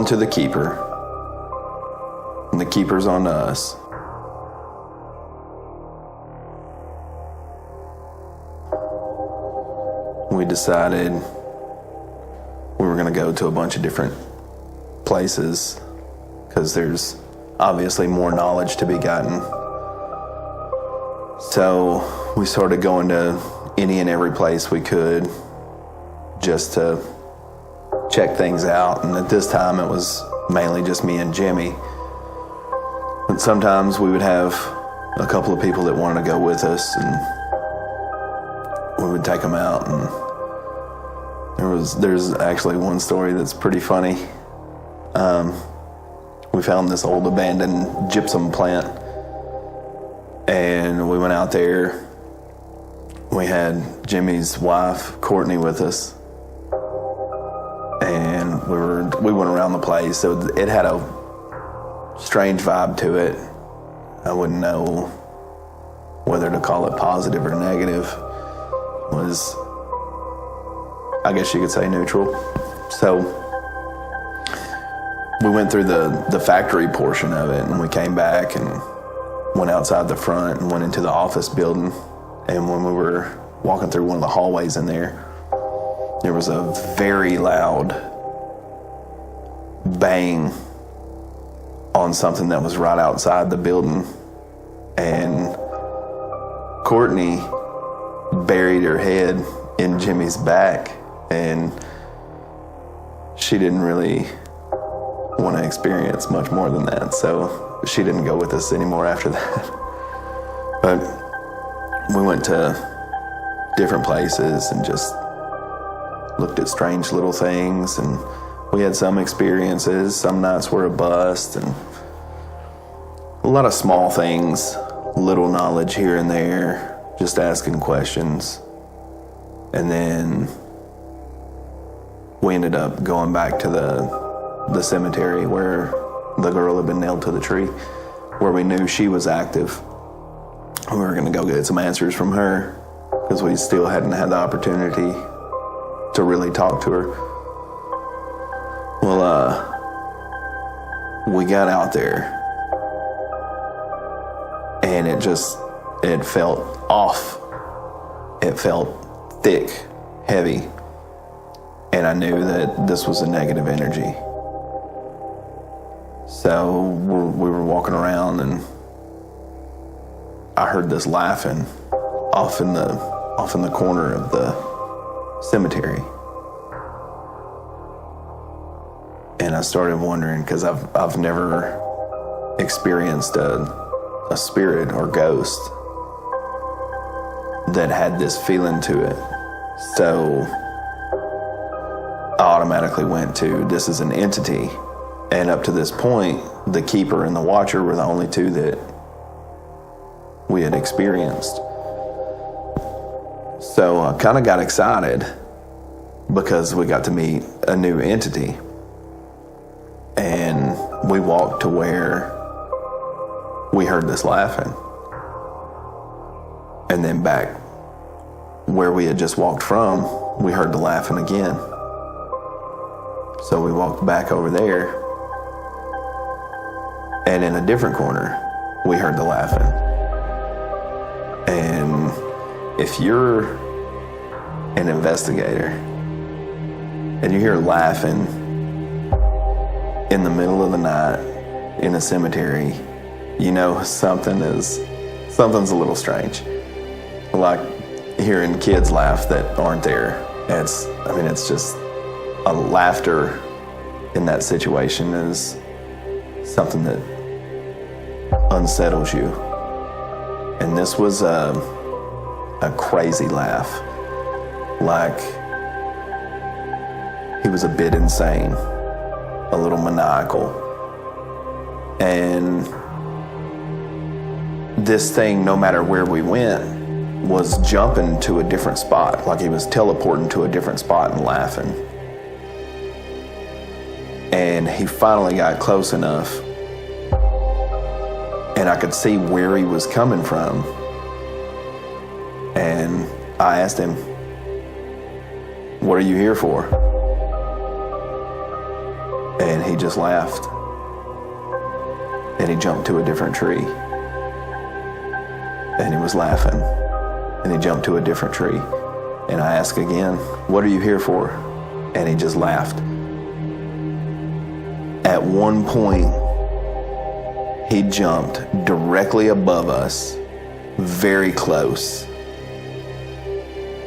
onto the keeper, and the keeper's on us. We decided we were going to go to a bunch of different places because there's obviously more knowledge to be gotten. So we started going to any and every place we could just to check things out. And at this time it was mainly just me and Jimmy. But sometimes we would have a couple of people that wanted to go with us, and we would take them out. And there's actually one story that's pretty funny. We found this old abandoned gypsum plant, and we went out there. We had Jimmy's wife, Courtney, with us, and we went around the place. So it had a strange vibe to it. I wouldn't know whether to call it positive or negative. It was, I guess you could say, neutral. So we went through the factory portion of it, and we came back and went outside the front and went into the office building. And when we were walking through one of the hallways in there was a very loud bang on something that was right outside the building. And Courtney buried her head in Jimmy's back, and she didn't really want to experience much more than that, so she didn't go with us anymore after that. But we went to different places and just looked at strange little things, and we had some experiences. Some nights were a bust, and a lot of small things, little knowledge here and there, just asking questions. And then we ended up going back to the cemetery where the girl had been nailed to the tree, where we knew she was active. We were going to go get some answers from her because we still hadn't had the opportunity to really talk to her. Well, we got out there, and it felt off. It felt thick, heavy, and I knew that this was a negative energy. So we were walking around, and I heard this laughing off in the corner of the cemetery. And I started wondering, because I've never experienced a spirit or ghost that had this feeling to it. So I automatically went to, this is an entity. And up to this point, the keeper and the watcher were the only two that we had experienced. So I kind of got excited because we got to meet a new entity. And we walked to where we heard this laughing. And then back where we had just walked from, we heard the laughing again. So we walked back over there, and in a different corner, we heard the laughing. And if you're an investigator and you hear laughing in the middle of the night in a cemetery, you know something's a little strange. Like hearing kids laugh that aren't there. It's just a laughter in that situation is something that unsettles you. And this was a crazy laugh. Like he was a bit insane, a little maniacal. And this thing, no matter where we went, was jumping to a different spot, like he was teleporting to a different spot and laughing. And he finally got close enough, and I could see where he was coming from. And I asked him, "What are you here for?" And he just laughed. And he jumped to a different tree. And he was laughing. And he jumped to a different tree. And I asked again, "What are you here for?" And he just laughed. At one point, he jumped directly above us, very close,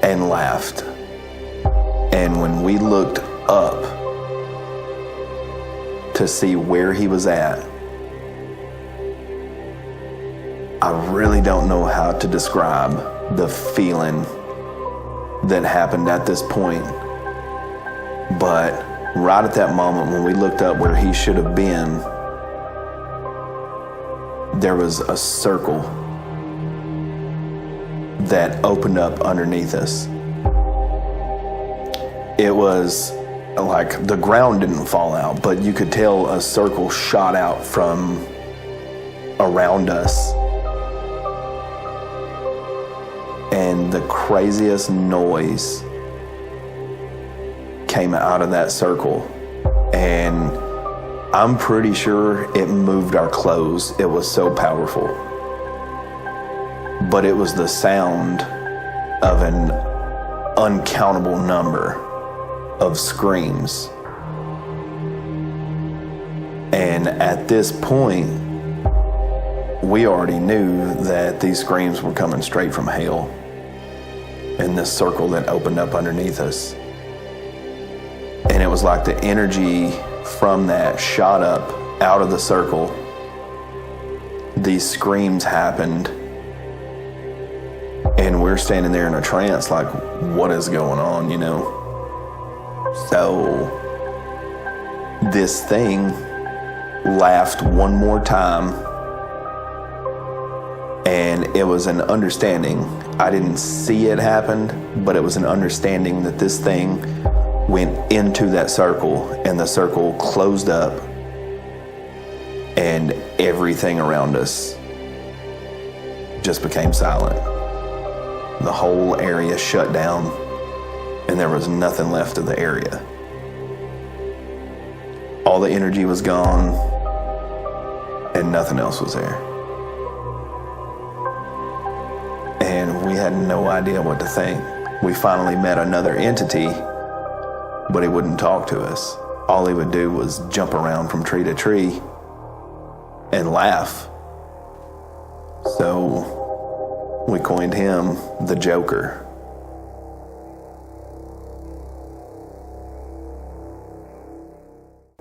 and laughed. And when we looked up to see where he was at, I really don't know how to describe the feeling that happened at this point. But right at that moment, when we looked up where he should have been, there was a circle that opened up underneath us. It was like the ground didn't fall out, but you could tell a circle shot out from around us. And the craziest noise came out of that circle. And I'm pretty sure it moved our clothes. It was so powerful. But it was the sound of an uncountable number of screams. And at this point, we already knew that these screams were coming straight from hell in this circle that opened up underneath us. And it was like the energy from that shot up out of the circle. These screams happened, and we're standing there in a trance like, what is going on, you know? So this thing laughed one more time, and it was an understanding. I didn't see it happen, but it was an understanding that this thing went into that circle, and the circle closed up, and everything around us just became silent. The whole area shut down, and there was nothing left of the area. All the energy was gone, and nothing else was there. And we had no idea what to think. We finally met another entity, but he wouldn't talk to us. All he would do was jump around from tree to tree and laugh. So we coined him the Joker.